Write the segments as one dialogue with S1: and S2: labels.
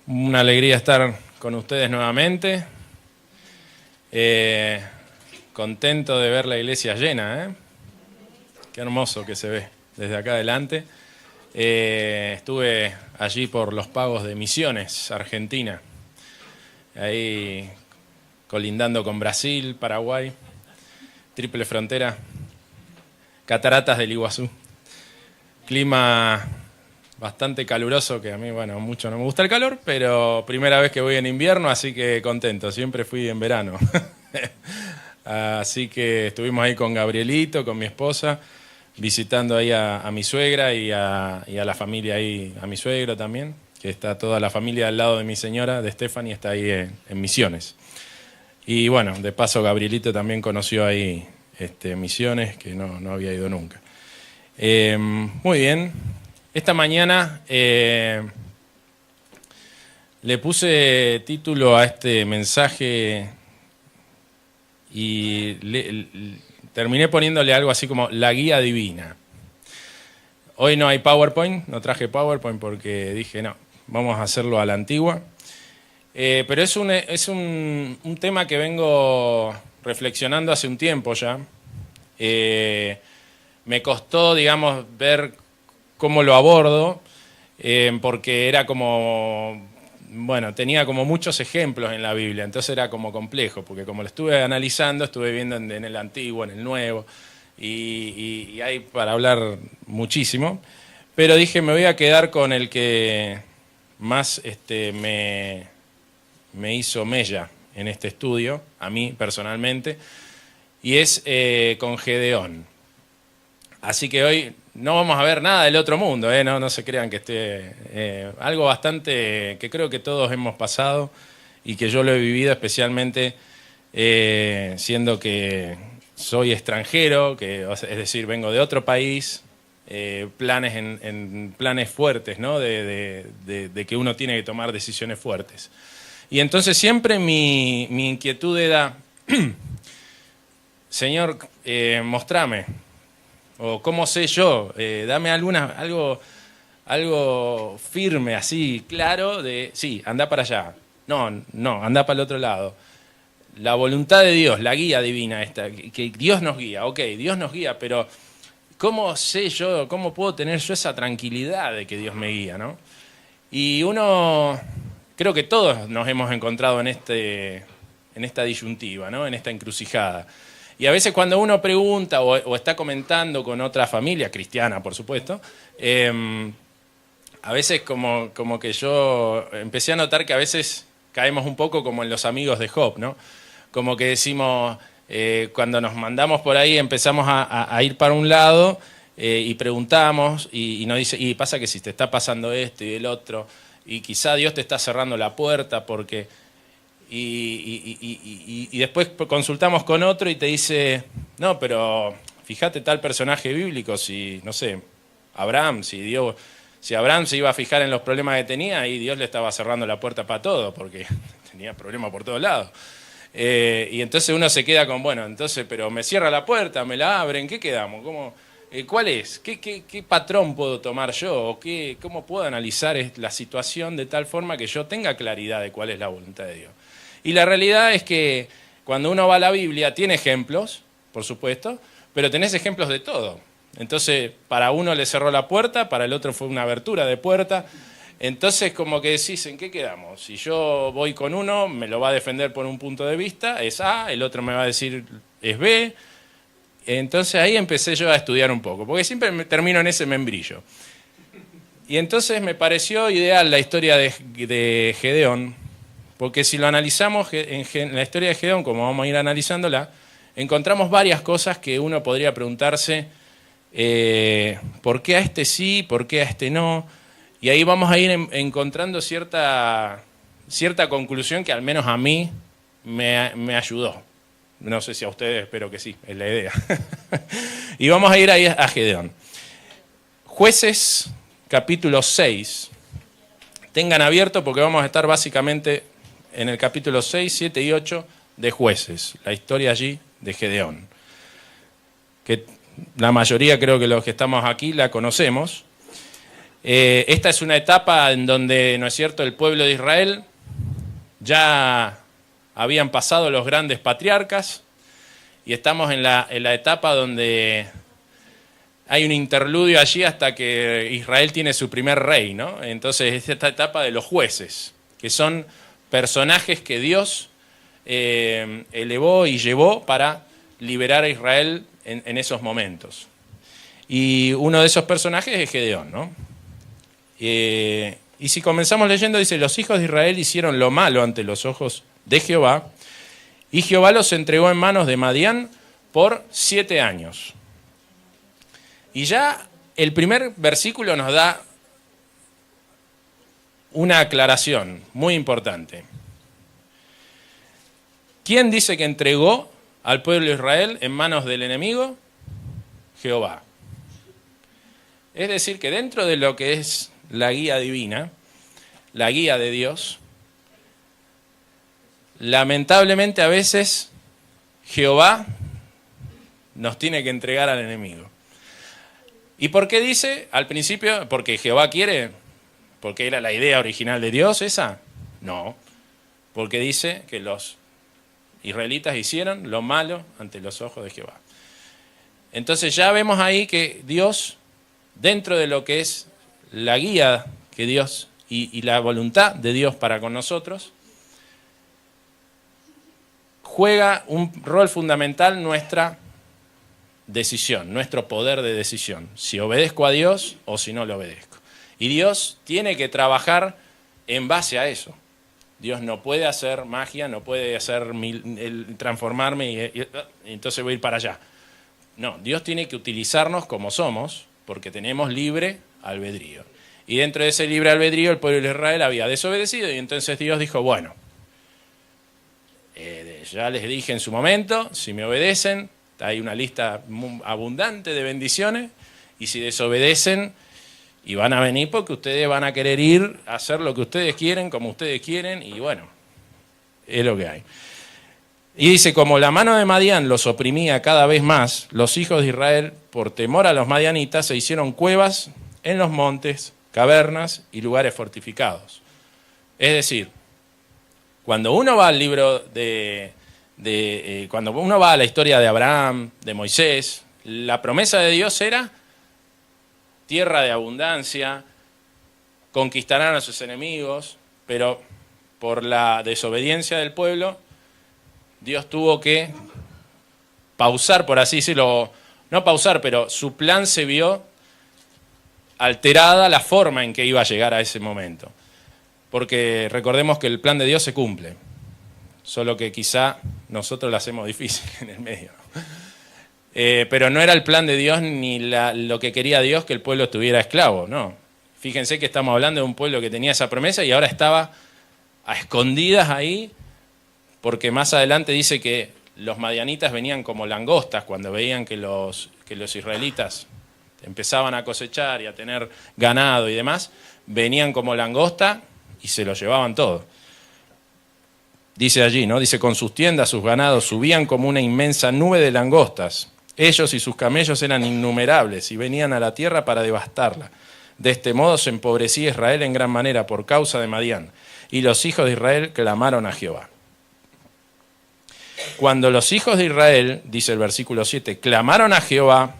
S1: Una alegría estar con ustedes nuevamente. Contento de ver la iglesia llena, ¿eh? Qué hermoso que se ve desde acá adelante. Estuve allí por los pagos de Misiones, Argentina. Ahí colindando con Brasil, Paraguay, triple frontera, cataratas del Iguazú. Clima bastante caluroso, que a mí, bueno, mucho no me gusta el calor, pero primera vez que voy en invierno, así que contento. Siempre fui en verano. Así que estuvimos ahí con Gabrielito, con mi esposa, visitando ahí a mi suegra y a la familia ahí, a mi suegro también, que está toda la familia al lado de mi señora, de Stephanie, está ahí en Misiones. Y bueno, de paso Gabrielito también conoció ahí Misiones, que no había ido nunca. Muy bien. Esta mañana le puse título a este mensaje y terminé poniéndole algo así como la guía divina. Hoy no hay PowerPoint, no traje PowerPoint porque dije no, vamos a hacerlo a la antigua. Pero es un tema que vengo reflexionando hace un tiempo ya. Me costó, digamos, ver cómo lo abordo, porque era como, bueno, tenía como muchos ejemplos en la Biblia, entonces era como complejo, porque como lo estuve analizando, estuve viendo en el Antiguo, en el Nuevo, y hay para hablar muchísimo, pero dije, me voy a quedar con el que más me hizo mella en este estudio, a mí personalmente, y es con Gedeón. Así que hoy no vamos a ver nada del otro mundo, no se crean que esté algo bastante que creo que todos hemos pasado y que yo lo he vivido especialmente siendo que soy extranjero, es decir, vengo de otro país, planes en planes fuertes, ¿no? de que uno tiene que tomar decisiones fuertes. Y entonces siempre mi inquietud era, Señor, mostrame. O cómo sé yo, dame algo firme, así, claro, de sí, anda para allá. No, anda para el otro lado. La voluntad de Dios, la guía divina esta, que Dios nos guía, ok, Dios nos guía, pero ¿cómo sé yo, cómo puedo tener yo esa tranquilidad de que Dios me guía, ¿no? Y creo que todos nos hemos encontrado en esta disyuntiva, ¿no? En esta encrucijada. Y a veces cuando uno pregunta o está comentando con otra familia, cristiana por supuesto, a veces como que yo empecé a notar que a veces caemos un poco como en los amigos de Job, ¿no? Como que decimos, cuando nos mandamos por ahí empezamos a ir para un lado y preguntamos y nos dice, y pasa que si te está pasando esto y el otro, y quizá Dios te está cerrando la puerta porque... Y después consultamos con otro y te dice, no, pero fíjate tal personaje bíblico, si, no sé, Abraham, si Abraham se iba a fijar en los problemas que tenía y Dios le estaba cerrando la puerta para todo, porque tenía problemas por todos lados. Y entonces uno se queda con, bueno, entonces, pero me cierra la puerta, me la abren, ¿qué quedamos? ¿Cuál es? ¿Qué patrón puedo tomar yo? ¿O cómo puedo analizar la situación de tal forma que yo tenga claridad de cuál es la voluntad de Dios? Y la realidad es que cuando uno va a la Biblia tiene ejemplos, por supuesto, pero tenés ejemplos de todo. Entonces, para uno le cerró la puerta, para el otro fue una abertura de puerta. Entonces, como que decís, ¿en qué quedamos? Si yo voy con uno, me lo va a defender por un punto de vista, es A, el otro me va a decir es B. Entonces ahí empecé yo a estudiar un poco, porque siempre termino en ese membrillo. Y entonces me pareció ideal la historia de Gedeón, porque si lo analizamos en la historia de Gedeón, como vamos a ir analizándola, encontramos varias cosas que uno podría preguntarse, ¿por qué a este sí, por qué a este no? Y ahí vamos a ir encontrando cierta conclusión que al menos a mí me ayudó. No sé si a ustedes, espero que sí, es la idea. Y vamos a ir ahí a Gedeón. Jueces, capítulo 6. Tengan abierto porque vamos a estar básicamente en el capítulo 6, 7 y 8 de Jueces. La historia allí de Gedeón. Que la mayoría, creo que los que estamos aquí, la conocemos. Esta es una etapa en donde, ¿no es cierto?, el pueblo de Israel ya habían pasado los grandes patriarcas y estamos en la etapa donde hay un interludio allí hasta que Israel tiene su primer rey, ¿no? Entonces es esta etapa de los jueces, que son personajes que Dios elevó y llevó para liberar a Israel en esos momentos. Y uno de esos personajes es Gedeón, ¿no? Y si comenzamos leyendo, dice, los hijos de Israel hicieron lo malo ante los ojos de Jehová, y Jehová los entregó en manos de Madián por 7 años. Y ya el primer versículo nos da una aclaración muy importante. ¿Quién dice que entregó al pueblo de Israel en manos del enemigo? Jehová. Es decir, que dentro de lo que es la guía divina, la guía de Dios, lamentablemente a veces Jehová nos tiene que entregar al enemigo. ¿Y por qué dice al principio? ¿Porque Jehová quiere? ¿Porque era la idea original de Dios esa? No, porque dice que los israelitas hicieron lo malo ante los ojos de Jehová. Entonces ya vemos ahí que Dios, dentro de lo que es la guía que Dios y la voluntad de Dios para con nosotros, juega un rol fundamental nuestra decisión, nuestro poder de decisión, si obedezco a Dios o si no le obedezco. Y Dios tiene que trabajar en base a eso. Dios no puede hacer magia, no puede hacer transformarme y entonces voy a ir para allá. No, Dios tiene que utilizarnos como somos, porque tenemos libre albedrío. Y dentro de ese libre albedrío el pueblo de Israel había desobedecido y entonces Dios dijo, bueno, ya les dije en su momento, si me obedecen, hay una lista abundante de bendiciones, y si desobedecen, y van a venir porque ustedes van a querer ir a hacer lo que ustedes quieren, como ustedes quieren, y bueno, es lo que hay. Y dice, como la mano de Madián los oprimía cada vez más, los hijos de Israel, por temor a los madianitas, se hicieron cuevas en los montes, cavernas y lugares fortificados. Es decir, cuando uno va al libro cuando uno va a la historia de Abraham, de Moisés, la promesa de Dios era tierra de abundancia, conquistarán a sus enemigos, pero por la desobediencia del pueblo, Dios tuvo que pausar, por así decirlo, no pausar, pero su plan se vio alterada la forma en que iba a llegar a ese momento. Porque recordemos que el plan de Dios se cumple, solo que quizá nosotros lo hacemos difícil en el medio. Pero no era el plan de Dios ni lo que quería Dios que el pueblo estuviera esclavo, no. Fíjense que estamos hablando de un pueblo que tenía esa promesa y ahora estaba a escondidas ahí, porque más adelante dice que los madianitas venían como langostas cuando veían que los israelitas empezaban a cosechar y a tener ganado y demás, venían como langosta y se lo llevaban todo. Dice allí, ¿no? Dice, con sus tiendas, sus ganados, subían como una inmensa nube de langostas. Ellos y sus camellos eran innumerables y venían a la tierra para devastarla. De este modo se empobrecía Israel en gran manera por causa de Madián. Y los hijos de Israel clamaron a Jehová. Cuando los hijos de Israel, dice el versículo 7, clamaron a Jehová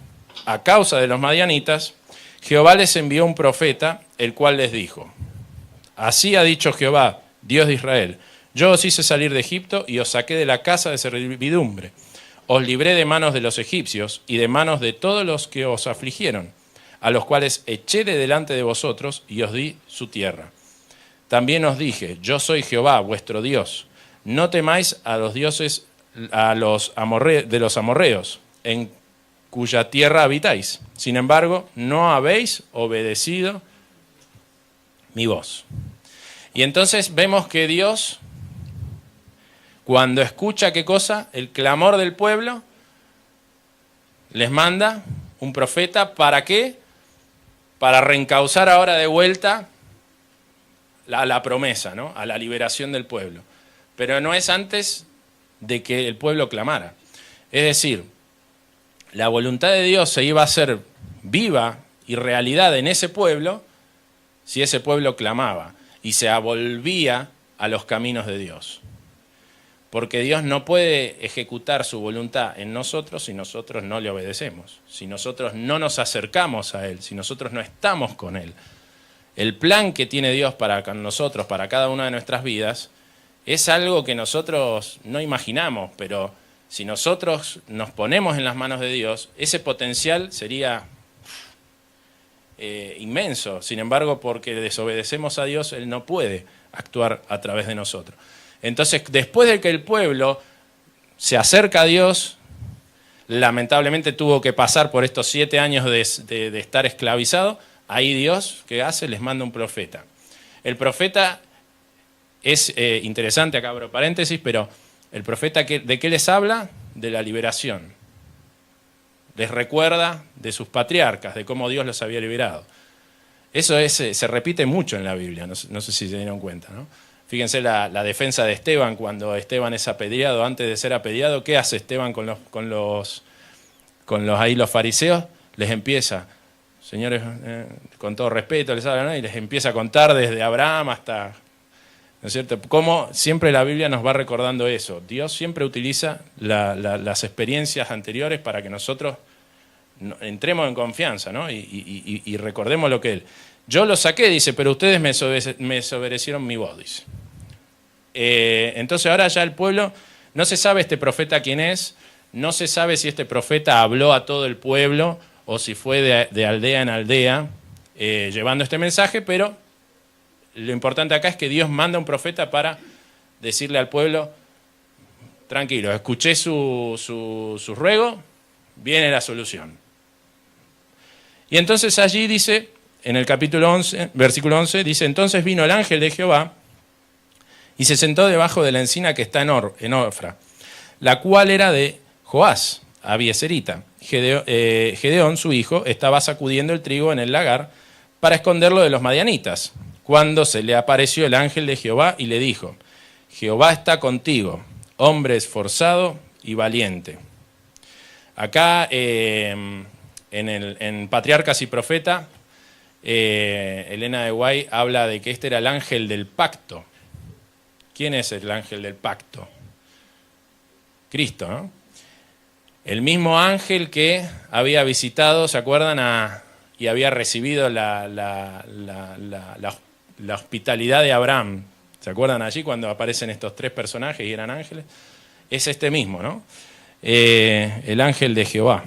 S1: a causa de los madianitas, Jehová les envió un profeta, el cual les dijo, así ha dicho Jehová, Dios de Israel, yo os hice salir de Egipto y os saqué de la casa de servidumbre. Os libré de manos de los egipcios y de manos de todos los que os afligieron, a los cuales eché de delante de vosotros y os di su tierra. También os dije, yo soy Jehová, vuestro Dios. No temáis a los dioses de los amorreos, en cuya tierra habitáis. Sin embargo, no habéis obedecido mi voz. Y entonces vemos que Dios, cuando escucha ¿qué cosa? El clamor del pueblo, les manda un profeta, ¿para qué? Para reencauzar ahora de vuelta la promesa, ¿no? A la liberación del pueblo. Pero no es antes de que el pueblo clamara. Es decir, la voluntad de Dios se iba a hacer viva y realidad en ese pueblo si ese pueblo clamaba y se volvía a los caminos de Dios. Porque Dios no puede ejecutar su voluntad en nosotros si nosotros no le obedecemos, si nosotros no nos acercamos a Él, si nosotros no estamos con Él. El plan que tiene Dios para nosotros, para cada una de nuestras vidas, es algo que nosotros no imaginamos, pero si nosotros nos ponemos en las manos de Dios, ese potencial sería inmenso. Sin embargo, porque desobedecemos a Dios, Él no puede actuar a través de nosotros. Entonces, después de que el pueblo se acerca a Dios, lamentablemente tuvo que pasar por estos 7 años de estar esclavizado, ahí Dios, ¿qué hace? Les manda un profeta. El profeta es interesante, acá abro paréntesis, pero el profeta, ¿de qué les habla? De la liberación. Les recuerda de sus patriarcas, de cómo Dios los había liberado. Eso se repite mucho en la Biblia, no sé si se dieron cuenta, ¿no? Fíjense la defensa de Esteban, cuando Esteban es apedreado, antes de ser apedreado, ¿qué hace Esteban con los fariseos? Les empieza, señores, con todo respeto, les habla, ¿no? Y les empieza a contar desde Abraham hasta, ¿no es cierto? Como siempre la Biblia nos va recordando eso. Dios siempre utiliza las experiencias anteriores para que nosotros entremos en confianza, ¿no? Y recordemos lo que Él. Yo lo saqué, dice, pero ustedes me desobedecieron mi voz, dice. Entonces ahora ya el pueblo, no se sabe este profeta quién es, no se sabe si este profeta habló a todo el pueblo o si fue de aldea en aldea llevando este mensaje, pero lo importante acá es que Dios manda un profeta para decirle al pueblo, tranquilo, escuché su ruego, viene la solución. Y entonces allí dice, en el capítulo 11, versículo 11, dice, entonces vino el ángel de Jehová y se sentó debajo de la encina que está en Ofra, la cual era de Joás, abieserita. Gedeón, su hijo, estaba sacudiendo el trigo en el lagar para esconderlo de los madianitas, cuando se le apareció el ángel de Jehová y le dijo, Jehová está contigo, hombre esforzado y valiente. Acá en Patriarcas y Profeta, Elena de Guay habla de que este era el ángel del pacto. ¿Quién es el ángel del pacto? Cristo, ¿no? El mismo ángel que había visitado, ¿se acuerdan? Y había recibido la hospitalidad de Abraham. ¿Se acuerdan allí cuando aparecen estos 3 personajes y eran ángeles? Es este mismo, ¿no? El ángel de Jehová.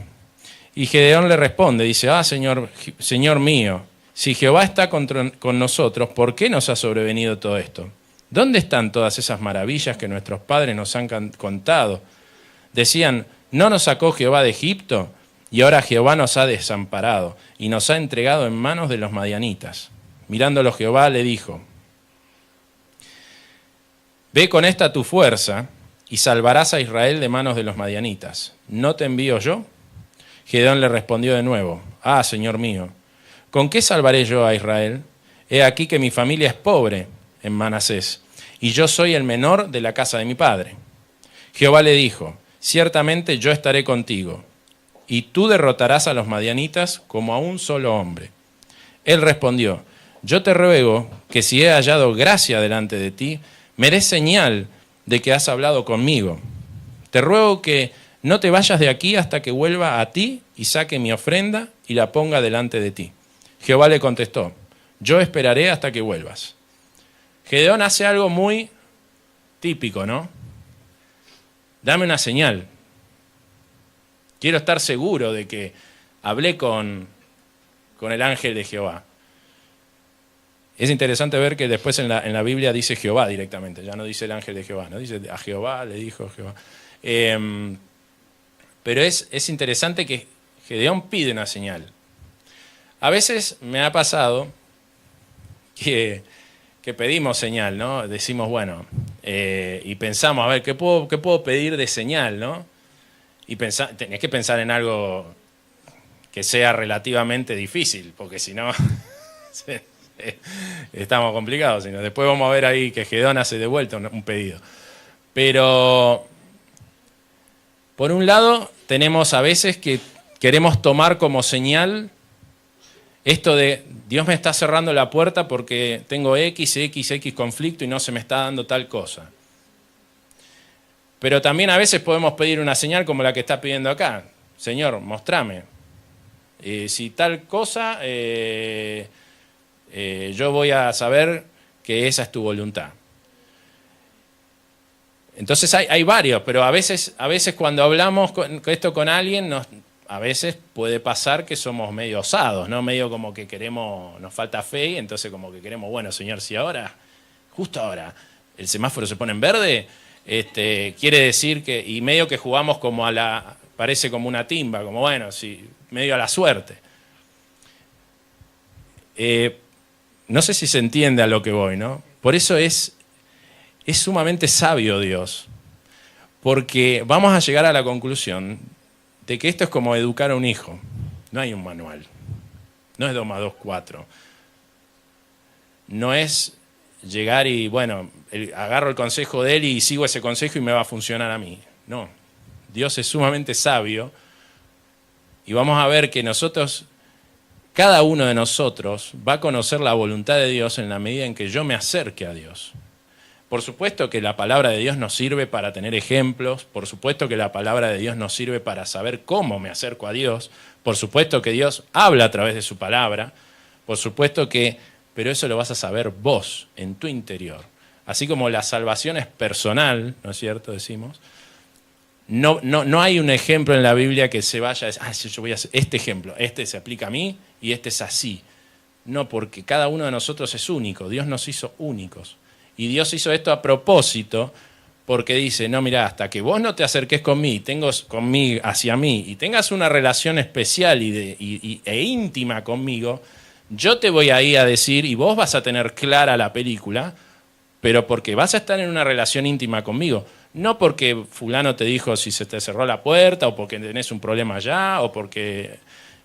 S1: Y Gedeón le responde, dice, Señor mío, si Jehová está con nosotros, ¿por qué nos ha sobrevenido todo esto? ¿Dónde están todas esas maravillas que nuestros padres nos han contado? Decían, ¿no nos sacó Jehová de Egipto? Y ahora Jehová nos ha desamparado y nos ha entregado en manos de los madianitas. Mirándolo Jehová le dijo, ve con esta tu fuerza y salvarás a Israel de manos de los madianitas. ¿No te envío yo? Gedeón le respondió de nuevo, Señor mío, ¿con qué salvaré yo a Israel? He aquí que mi familia es pobre en Manasés, y yo soy el menor de la casa de mi padre. Jehová le dijo, ciertamente yo estaré contigo, y tú derrotarás a los madianitas como a un solo hombre. Él respondió, yo te ruego que si he hallado gracia delante de ti, me des señal de que has hablado conmigo. Te ruego que no te vayas de aquí hasta que vuelva a ti y saque mi ofrenda y la ponga delante de ti. Jehová le contestó, yo esperaré hasta que vuelvas. Gedeón hace algo muy típico, ¿no? Dame una señal. Quiero estar seguro de que hablé con el ángel de Jehová. Es interesante ver que después en la Biblia dice Jehová directamente, ya no dice el ángel de Jehová, ¿no? Dice a Jehová, le dijo Jehová. Pero es interesante que Gedeón pide una señal. A veces me ha pasado que pedimos señal, ¿no? Decimos, bueno, y pensamos, a ver, ¿qué puedo pedir de señal, no? Y tenés que pensar en algo que sea relativamente difícil, porque si no, estamos complicados. Sino después vamos a ver ahí que Gedeón hace de vuelta un pedido. Pero, por un lado, tenemos a veces que queremos tomar como señal Esto de Dios me está cerrando la puerta porque tengo X conflicto y no se me está dando tal cosa. Pero también a veces podemos pedir una señal como la que está pidiendo acá. Señor, mostrame. Si tal cosa, yo voy a saber que esa es tu voluntad. Entonces hay varios, pero a veces cuando hablamos esto con alguien, a veces puede pasar que somos medio osados, ¿no? Medio como que nos falta fe, y entonces como que queremos, bueno, Señor, si ahora, justo ahora, el semáforo se pone en verde, quiere decir que, y medio que jugamos como parece como una timba, como bueno, sí, medio a la suerte. No sé si se entiende a lo que voy, ¿no? Por eso es sumamente sabio Dios, porque vamos a llegar a la conclusión de que esto es como educar a un hijo. No hay un manual, no es 2 más 2, 4. No es llegar y, bueno, agarro el consejo de él y sigo ese consejo y me va a funcionar a mí. No, Dios es sumamente sabio y vamos a ver que cada uno de nosotros va a conocer la voluntad de Dios en la medida en que yo me acerque a Dios. Por supuesto que la palabra de Dios nos sirve para tener ejemplos, por supuesto que la palabra de Dios nos sirve para saber cómo me acerco a Dios, por supuesto que Dios habla a través de su palabra, por supuesto pero eso lo vas a saber vos, en tu interior. Así como la salvación es personal, ¿no es cierto? Decimos. No hay un ejemplo en la Biblia que se vaya a decir, yo voy a hacer este ejemplo, este se aplica a mí y este es así. No, porque cada uno de nosotros es único, Dios nos hizo únicos. Y Dios hizo esto a propósito porque dice, no, mirá, hasta que vos no te acerques hacia mí y tengas una relación especial e íntima conmigo, yo te voy a ir a decir y vos vas a tener clara la película, pero porque vas a estar en una relación íntima conmigo. No porque fulano te dijo si se te cerró la puerta o porque tenés un problema allá o porque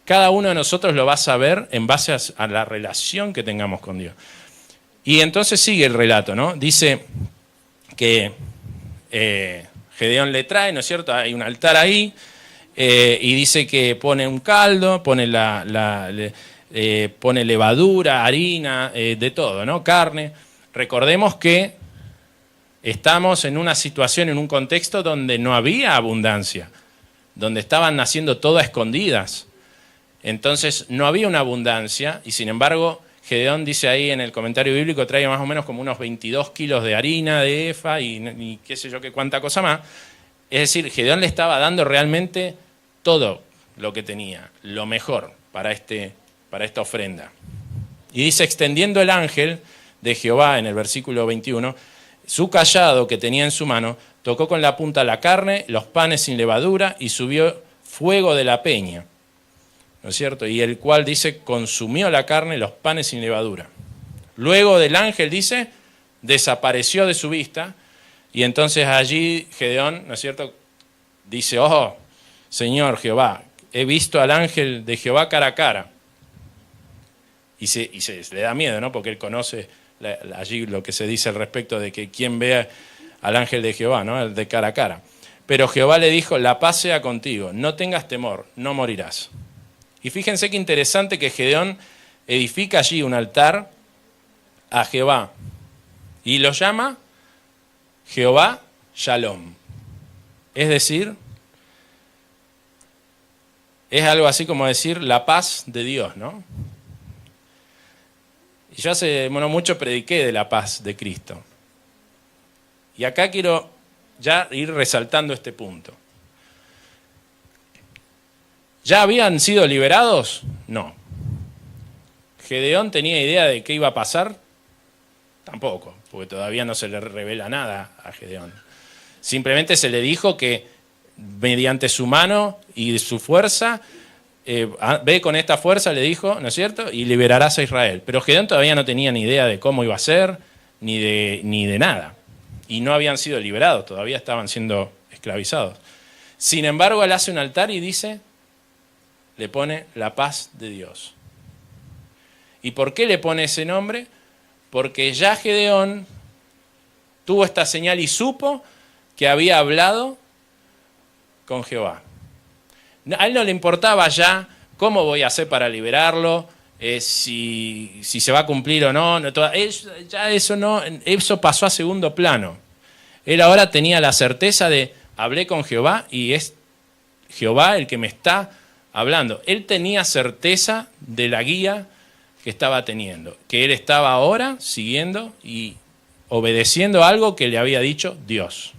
S1: cada uno de nosotros lo va a saber en base a la relación que tengamos con Dios. Y entonces sigue el relato, ¿no? Dice que Gedeón le trae, ¿no es cierto? Hay un altar ahí y dice que pone un caldo, pone pone levadura, harina, de todo, ¿no? Carne. Recordemos que estamos en una situación, en un contexto donde no había abundancia, donde estaban naciendo todo a escondidas. Entonces no había una abundancia y sin embargo Gedeón dice ahí en el comentario bíblico, trae más o menos como unos 22 kilos de harina, de efa y qué sé yo qué cuánta cosa más. Es decir, Gedeón le estaba dando realmente todo lo que tenía, lo mejor para esta ofrenda. Y dice, extendiendo el ángel de Jehová en el versículo 21, su cayado que tenía en su mano, tocó con la punta la carne, los panes sin levadura y subió fuego de la peña. ¿No es cierto? Y el cual dice, consumió la carne, los panes sin levadura. Luego del ángel, dice, desapareció de su vista, y entonces allí Gedeón, ¿no es cierto?, dice, oh, Señor Jehová, he visto al ángel de Jehová cara a cara. Y se le da miedo, ¿no?, porque él conoce allí lo que se dice al respecto de que quien vea al ángel de Jehová, ¿no?, el de cara a cara. Pero Jehová le dijo, la paz sea contigo, no tengas temor, no morirás. Y fíjense qué interesante que Gedeón edifica allí un altar a Jehová y lo llama Jehová Shalom. Es decir, es algo así como decir la paz de Dios, ¿no? Y yo hace mucho prediqué de la paz de Cristo. Y acá quiero ya ir resaltando este punto. ¿Ya habían sido liberados? No. ¿Gedeón tenía idea de qué iba a pasar? Tampoco, porque todavía no se le revela nada a Gedeón. Simplemente se le dijo que mediante su mano y su fuerza, ve con esta fuerza, le dijo, ¿no es cierto?, y liberarás a Israel. Pero Gedeón todavía no tenía ni idea de cómo iba a ser, ni de nada. Y no habían sido liberados, todavía estaban siendo esclavizados. Sin embargo, él hace un altar y dice, le pone la paz de Dios. ¿Y por qué le pone ese nombre? Porque ya Gedeón tuvo esta señal y supo que había hablado con Jehová. A él no le importaba ya cómo voy a hacer para liberarlo, si se va a cumplir o no. Ya eso pasó a segundo plano. Él ahora tenía la certeza de, hablé con Jehová y es Jehová el que me está hablando. Él tenía certeza de la guía que estaba teniendo, que él estaba ahora siguiendo y obedeciendo algo que le había dicho Dios.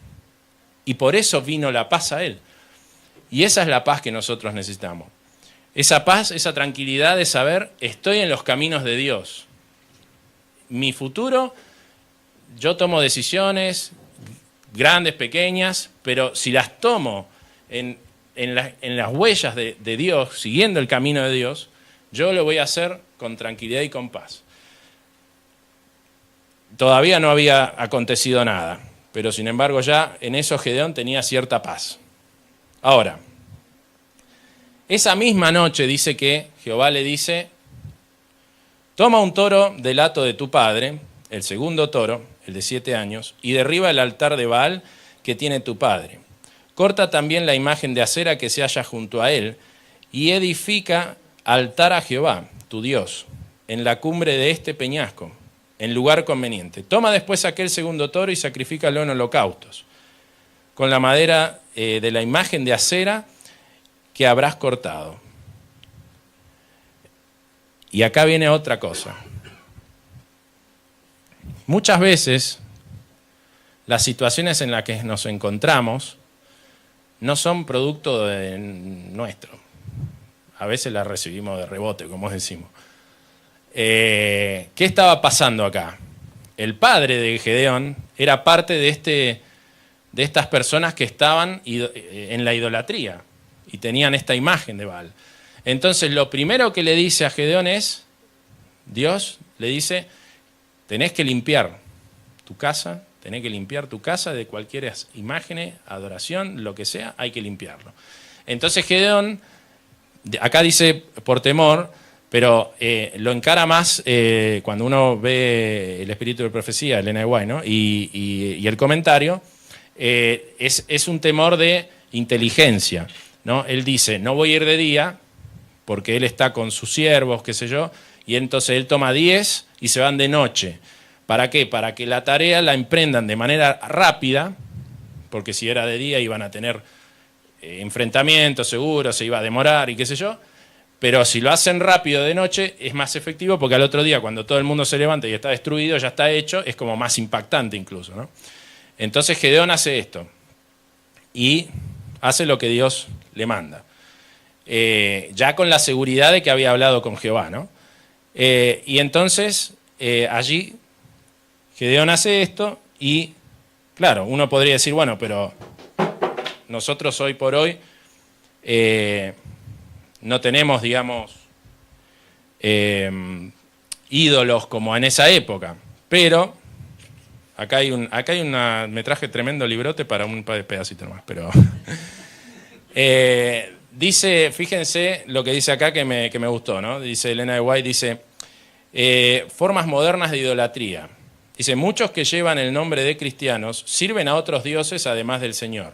S1: Y por eso vino la paz a él. Y esa es la paz que nosotros necesitamos. Esa paz, esa tranquilidad de saber, estoy en los caminos de Dios. Mi futuro, yo tomo decisiones grandes, pequeñas, pero si las tomo en las huellas de Dios, siguiendo el camino de Dios, yo lo voy a hacer con tranquilidad y con paz. Todavía no había acontecido nada, pero sin embargo ya en eso Gedeón tenía cierta paz. Ahora, esa misma noche dice que Jehová le dice, toma un toro del hato de tu padre, el segundo toro, el de 7 años, y derriba el altar de Baal que tiene tu padre. Corta también la imagen de acera que se halla junto a él, y edifica altar a Jehová, tu Dios, en la cumbre de este peñasco, en lugar conveniente. Toma después aquel segundo toro y sacrifícalo en holocaustos, con la madera de la imagen de acera que habrás cortado. Y acá viene otra cosa. Muchas veces las situaciones en las que nos encontramos no son producto de nuestro. A veces las recibimos de rebote, como decimos. ¿Qué estaba pasando acá? El padre de Gedeón era parte de estas personas que estaban en la idolatría y tenían esta imagen de Baal. Entonces lo primero que le dice a Gedeón es, Dios le dice, tenés que limpiar tu casa de cualquier imagen, adoración, lo que sea, hay que limpiarlo. Entonces Gedeón, acá dice por temor, pero lo encara más cuando uno ve el espíritu de profecía, Elena de White, ¿no? y el comentario, es un temor de inteligencia, ¿no? Él dice, no voy a ir de día, porque él está con sus siervos, qué sé yo, y entonces él toma 10 y se van de noche. ¿Para qué? Para que la tarea la emprendan de manera rápida, porque si era de día iban a tener enfrentamientos seguros, se iba a demorar y qué sé yo, pero si lo hacen rápido de noche es más efectivo porque al otro día cuando todo el mundo se levanta y está destruido, ya está hecho, es como más impactante incluso, ¿no? Entonces Gedeón hace esto y hace lo que Dios le manda, ya con la seguridad de que había hablado con Jehová, ¿no? Y entonces allí Gedeón hace esto y, claro, uno podría decir, bueno, pero nosotros hoy por hoy no tenemos, digamos, ídolos como en esa época, pero acá hay me traje tremendo librote para un pedacito más, pero dice, fíjense lo que dice acá que me gustó, ¿no? Dice Elena de White, dice, formas modernas de idolatría. Dice, muchos que llevan el nombre de cristianos sirven a otros dioses además del Señor.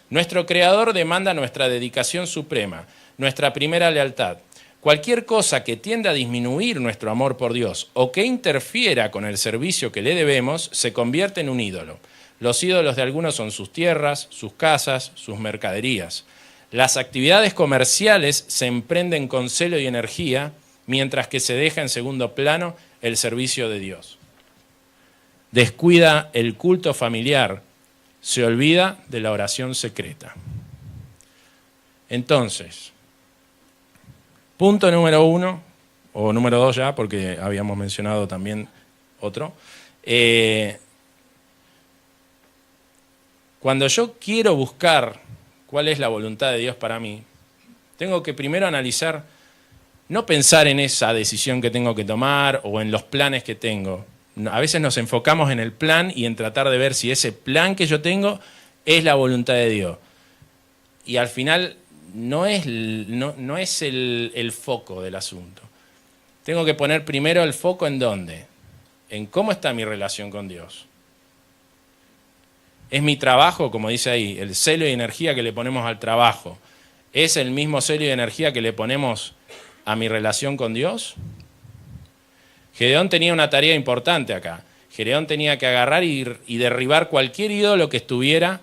S1: Nuestro Creador demanda nuestra dedicación suprema, nuestra primera lealtad. Cualquier cosa que tienda a disminuir nuestro amor por Dios o que interfiera con el servicio que le debemos, se convierte en un ídolo. Los ídolos de algunos son sus tierras, sus casas, sus mercaderías. Las actividades comerciales se emprenden con celo y energía, mientras que se deja en segundo plano el servicio de Dios. Descuida el culto familiar, se olvida de la oración secreta. Entonces, punto número 1, o número 2 ya, porque habíamos mencionado también otro. Cuando yo quiero buscar cuál es la voluntad de Dios para mí, tengo que primero analizar, no pensar en esa decisión que tengo que tomar o en los planes que tengo. A veces nos enfocamos en el plan y en tratar de ver si ese plan que yo tengo es la voluntad de Dios. Y al final no es el foco del asunto. Tengo que poner primero el foco en dónde, en cómo está mi relación con Dios. Es mi trabajo, como dice ahí, el celo y energía que le ponemos al trabajo. ¿Es el mismo celo y energía que le ponemos a mi relación con Dios? Gedeón tenía una tarea importante acá. Gedeón tenía que agarrar y derribar cualquier ídolo que estuviera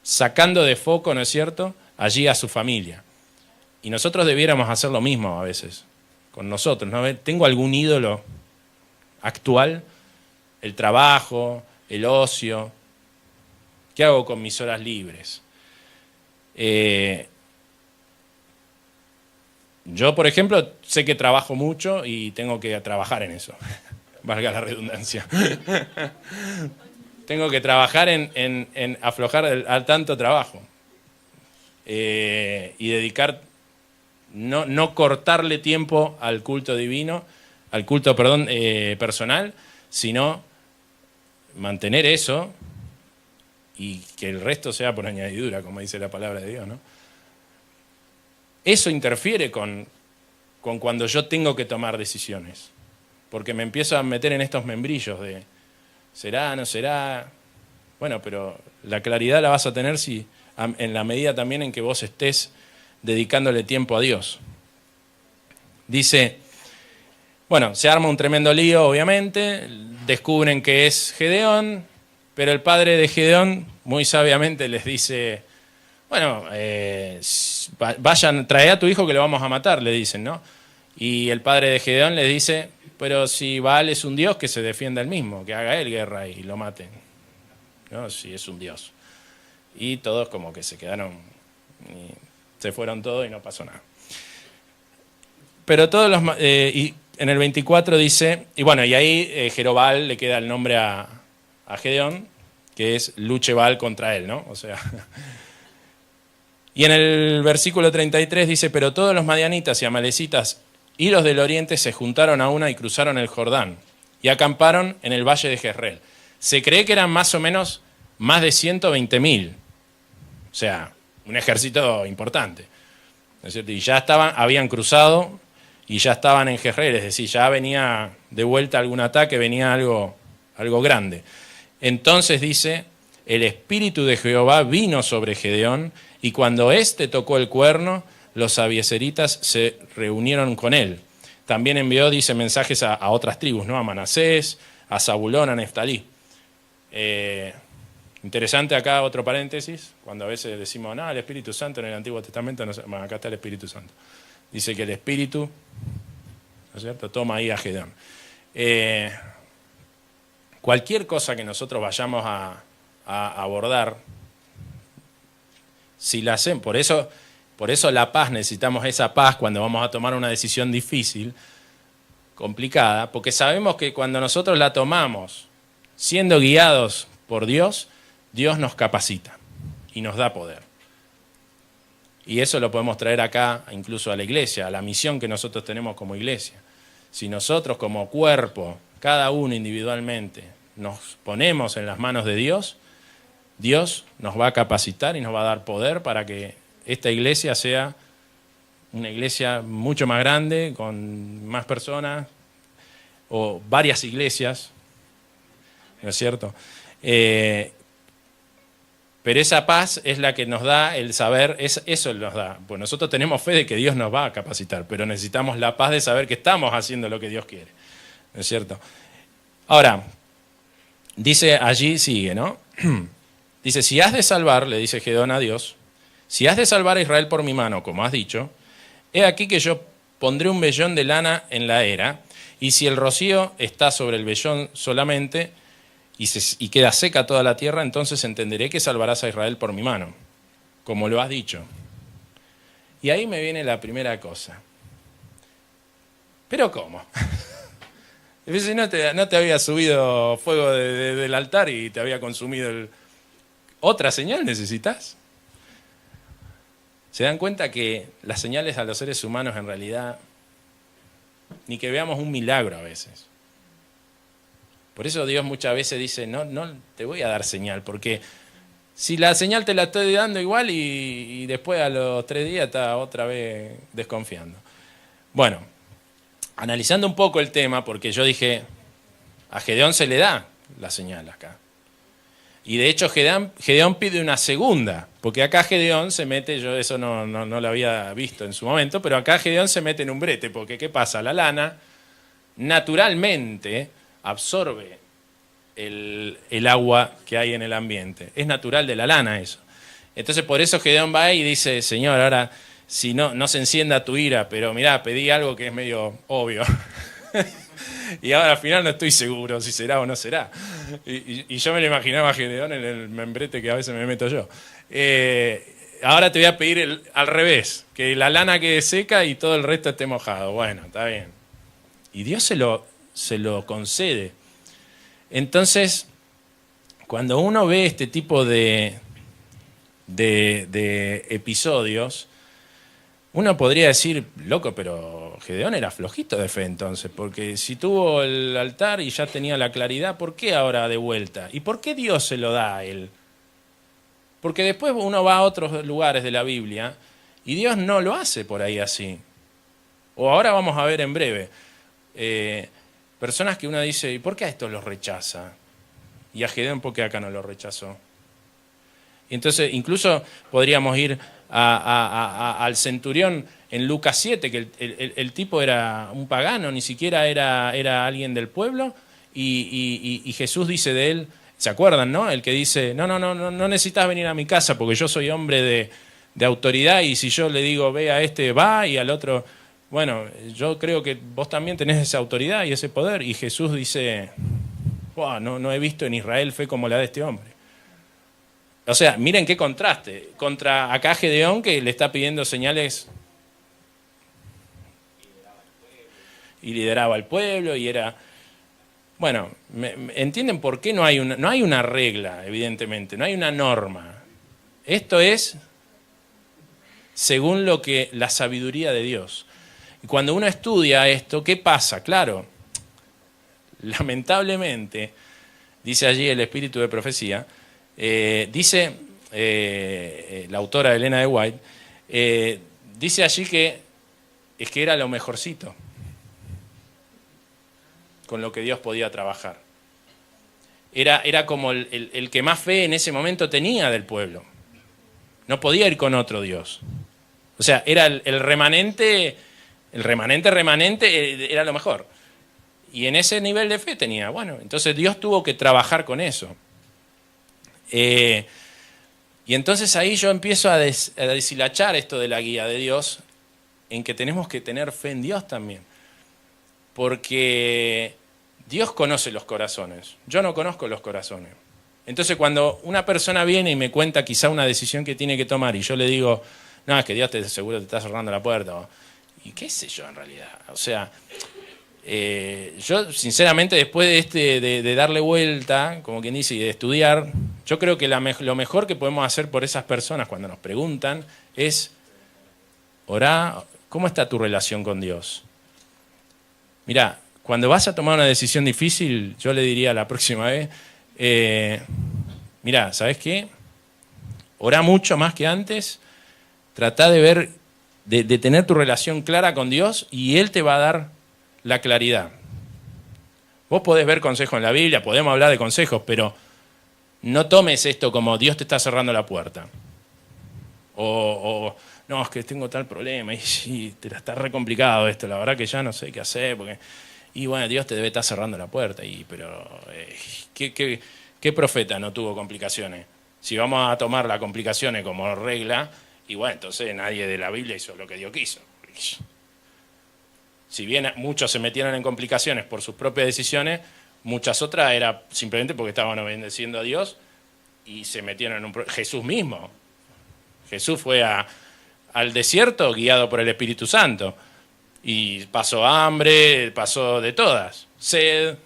S1: sacando de foco, ¿no es cierto?, allí a su familia. Y nosotros debiéramos hacer lo mismo a veces, con nosotros, ¿no? ¿Tengo algún ídolo actual? El trabajo, el ocio. ¿Qué hago con mis horas libres? Yo, por ejemplo, sé que trabajo mucho y tengo que trabajar en eso, valga la redundancia. Tengo que trabajar en aflojar al tanto trabajo y dedicar, no cortarle tiempo al culto divino, al culto, perdón, personal, sino mantener eso y que el resto sea por añadidura, como dice la palabra de Dios, ¿no? Eso interfiere con cuando yo tengo que tomar decisiones, porque me empiezo a meter en estos membrillos de ¿será, no será? Bueno, pero la claridad la vas a tener si, en la medida también en que vos estés dedicándole tiempo a Dios. Dice, bueno, se arma un tremendo lío, obviamente, descubren que es Gedeón, pero el padre de Gedeón muy sabiamente les dice, bueno, vayan, trae a tu hijo que lo vamos a matar, le dicen, ¿no? Y el padre de Gedeón les dice, pero si Baal es un dios, que se defienda él mismo, que haga él guerra y lo maten, ¿no? Si es un dios. Y todos como que se quedaron, se fueron todos y no pasó nada. Pero todos los... y en el 24 dice, y bueno, y ahí Jerobal le queda el nombre a Gedeón, que es luche Baal contra él, ¿no? O sea... Y en el versículo 33 dice, pero todos los madianitas y amalecitas y los del oriente se juntaron a una y cruzaron el Jordán y acamparon en el valle de Jezreel. Se cree que eran más o menos más de 120.000, o sea, un ejército importante, ¿no es cierto? Y ya habían cruzado y ya estaban en Jezreel, es decir, ya venía de vuelta algún ataque, venía algo grande. Entonces dice, el espíritu de Jehová vino sobre Gedeón, y cuando éste tocó el cuerno, los abiezeritas se reunieron con él. También envió, dice, mensajes a otras tribus, ¿no? A Manasés, a Zabulón, a Neftalí. Interesante acá otro paréntesis, cuando a veces decimos, no, el Espíritu Santo en el Antiguo Testamento, no, bueno, acá está el Espíritu Santo. Dice que el Espíritu, ¿no es cierto?, toma ahí a Gedeón. Cualquier cosa que nosotros vayamos a abordar, si la hacemos, por eso la paz, necesitamos esa paz cuando vamos a tomar una decisión difícil, complicada, porque sabemos que cuando nosotros la tomamos siendo guiados por Dios, Dios nos capacita y nos da poder. Y eso lo podemos traer acá incluso a la iglesia, a la misión que nosotros tenemos como iglesia. Si nosotros como cuerpo, cada uno individualmente, nos ponemos en las manos de Dios, Dios nos va a capacitar y nos va a dar poder para que esta iglesia sea una iglesia mucho más grande, con más personas, o varias iglesias, ¿no es cierto? Pero esa paz es la que nos da el saber, eso nos da. Pues nosotros tenemos fe de que Dios nos va a capacitar, pero necesitamos la paz de saber que estamos haciendo lo que Dios quiere, ¿no es cierto? Ahora, dice allí, sigue, ¿no? Dice, si has de salvar, le dice Gedeón a Dios, si has de salvar a Israel por mi mano, como has dicho, he aquí que yo pondré un vellón de lana en la era, y si el rocío está sobre el vellón solamente y queda seca toda la tierra, entonces entenderé que salvarás a Israel por mi mano, como lo has dicho. Y ahí me viene la primera cosa. ¿Pero cómo? Si no te había subido fuego del altar y te había consumido ¿Otra señal necesitas? Se dan cuenta que las señales a los seres humanos en realidad, ni que veamos un milagro a veces. Por eso Dios muchas veces dice, no te voy a dar señal, porque si la señal te la estoy dando igual y después a los 3 días está otra vez desconfiando. Bueno, analizando un poco el tema, porque yo dije, a Gedeón se le da la señal acá. Y de hecho Gedeón pide una segunda, porque acá Gedeón se mete, yo eso no lo había visto en su momento, pero acá Gedeón se mete en un brete, porque ¿qué pasa? La lana naturalmente absorbe el agua que hay en el ambiente. Es natural de la lana eso. Entonces por eso Gedeón va y dice, Señor, ahora si no se encienda tu ira, pero mirá, pedí algo que es medio obvio. Y ahora al final no estoy seguro si será o no será. Y yo me lo imaginaba a Gedeón en el membrete que a veces me meto yo. Ahora te voy a pedir al revés, que la lana quede seca y todo el resto esté mojado. Bueno, está bien. Y Dios se lo concede. Entonces, cuando uno ve este tipo de episodios, uno podría decir, loco, pero Gedeón era flojito de fe entonces, porque si tuvo el altar y ya tenía la claridad, ¿por qué ahora de vuelta? ¿Y por qué Dios se lo da a él? Porque después uno va a otros lugares de la Biblia y Dios no lo hace por ahí así. O ahora vamos a ver en breve. Personas que uno dice, ¿y por qué a estos los rechaza? Y a Gedeón, ¿por qué acá no lo rechazó? Y entonces, incluso podríamos ir al centurión en Lucas 7, que el tipo era un pagano, ni siquiera era alguien del pueblo, y Jesús dice de él, ¿se acuerdan, no? El que dice, no necesitas venir a mi casa porque yo soy hombre de autoridad y si yo le digo, ve a este, va, y al otro, bueno, yo creo que vos también tenés esa autoridad y ese poder. Y Jesús dice, wow, no he visto en Israel fe como la de este hombre. O sea, miren qué contraste. Contra acá Gedeón, que le está pidiendo señales y lideraba al pueblo y era... Bueno, ¿entienden por qué no hay una regla, evidentemente? No hay una norma. Esto es según la sabiduría de Dios. Y cuando uno estudia esto, ¿qué pasa? Claro, lamentablemente, dice allí el espíritu de profecía, dice la autora Elena de White, dice allí que es que era lo mejorcito con lo que Dios podía trabajar. Era como el que más fe en ese momento tenía del pueblo. No podía ir con otro Dios. O sea, era el remanente era lo mejor. Y en ese nivel de fe tenía, bueno, entonces Dios tuvo que trabajar con eso. Y entonces ahí yo empiezo a deshilachar esto de la guía de Dios, en que tenemos que tener fe en Dios también. Porque Dios conoce los corazones, yo no conozco los corazones. Entonces cuando una persona viene y me cuenta quizá una decisión que tiene que tomar y yo le digo, no, es que Dios seguro te está cerrando la puerta. ¿Y qué sé yo en realidad? O sea, yo sinceramente después de darle vuelta, como quien dice, y de estudiar, yo creo que lo mejor que podemos hacer por esas personas cuando nos preguntan es orar, ¿cómo está tu relación con Dios? Mirá, cuando vas a tomar una decisión difícil, yo le diría la próxima vez, mirá, ¿sabés qué? Orá mucho más que antes, tratá de ver, de tener tu relación clara con Dios y Él te va a dar la claridad. Vos podés ver consejos en la Biblia, podemos hablar de consejos, pero no tomes esto como Dios te está cerrando la puerta. O no, es que tengo tal problema y te la está re complicado esto, la verdad que ya no sé qué hacer, y bueno, Dios te debe estar cerrando la puerta, pero ¿qué profeta no tuvo complicaciones? Si vamos a tomar las complicaciones como regla, y bueno, entonces nadie de la Biblia hizo lo que Dios quiso. Si bien muchos se metieron en complicaciones por sus propias decisiones, muchas otras era simplemente porque estaban obedeciendo a Dios y se metieron en Jesús mismo. Jesús fue al desierto guiado por el Espíritu Santo y pasó hambre, pasó de todas, sed.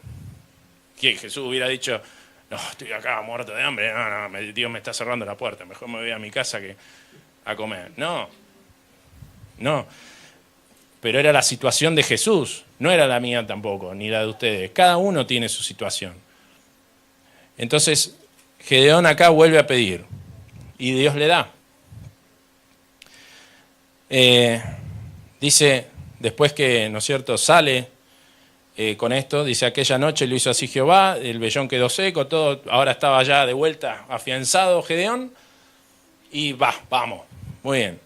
S1: Que Jesús hubiera dicho, no, estoy acá muerto de hambre, no, Dios me está cerrando la puerta, mejor me voy a mi casa que a comer. No. Pero era la situación de Jesús, no era la mía tampoco, ni la de ustedes. Cada uno tiene su situación. Entonces, Gedeón acá vuelve a pedir y Dios le da. Dice, después que, ¿no es cierto?, sale con esto, dice, aquella noche lo hizo así Jehová, el vellón quedó seco, todo, ahora estaba ya de vuelta afianzado Gedeón, y vamos, muy bien.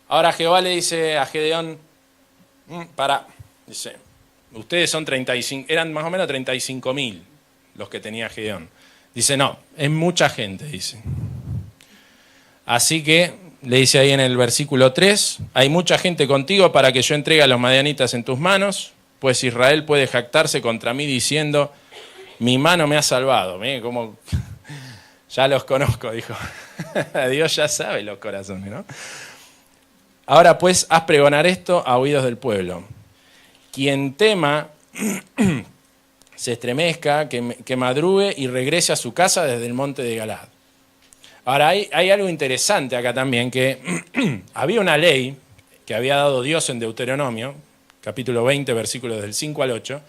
S1: Ahora Jehová le dice a Gedeón, dice, ustedes son 35, eran más o menos 35.000 los que tenía Gedeón. Dice, no, es mucha gente, dice. Así que le dice ahí en el versículo 3, hay mucha gente contigo para que yo entregue a los madianitas en tus manos, pues Israel puede jactarse contra mí diciendo, mi mano me ha salvado. Miren cómo ya los conozco, dijo. Dios ya sabe los corazones, ¿no? Ahora pues, haz pregonar esto a oídos del pueblo. Quien tema, se estremezca, que madrugue y regrese a su casa desde el monte de Galaad. Ahora, hay algo interesante acá también, que había una ley que había dado Dios en Deuteronomio, capítulo 20, versículos del 5 al 8,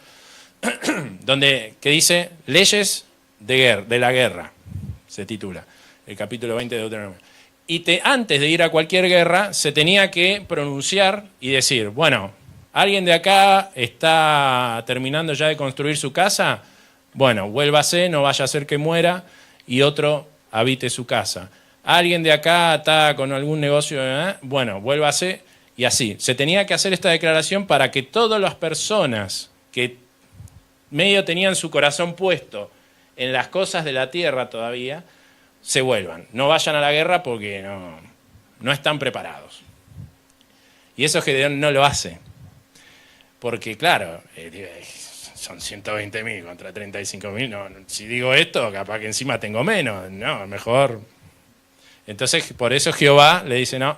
S1: que dice, leyes de la guerra, se titula, el capítulo 20 de Deuteronomio. Y antes de ir a cualquier guerra, se tenía que pronunciar y decir, bueno, ¿alguien de acá está terminando ya de construir su casa? Bueno, vuélvase, no vaya a ser que muera y otro habite su casa. ¿Alguien de acá está con algún negocio? Bueno, vuélvase y así. Se tenía que hacer esta declaración para que todas las personas que medio tenían su corazón puesto en las cosas de la tierra todavía, se vuelvan. No vayan a la guerra porque no están preparados. Y eso Gedeón no lo hace. Porque claro, son 120.000 contra 35.000. No, si digo esto, capaz que encima tengo menos. No, mejor. Entonces, por eso Jehová le dice, no.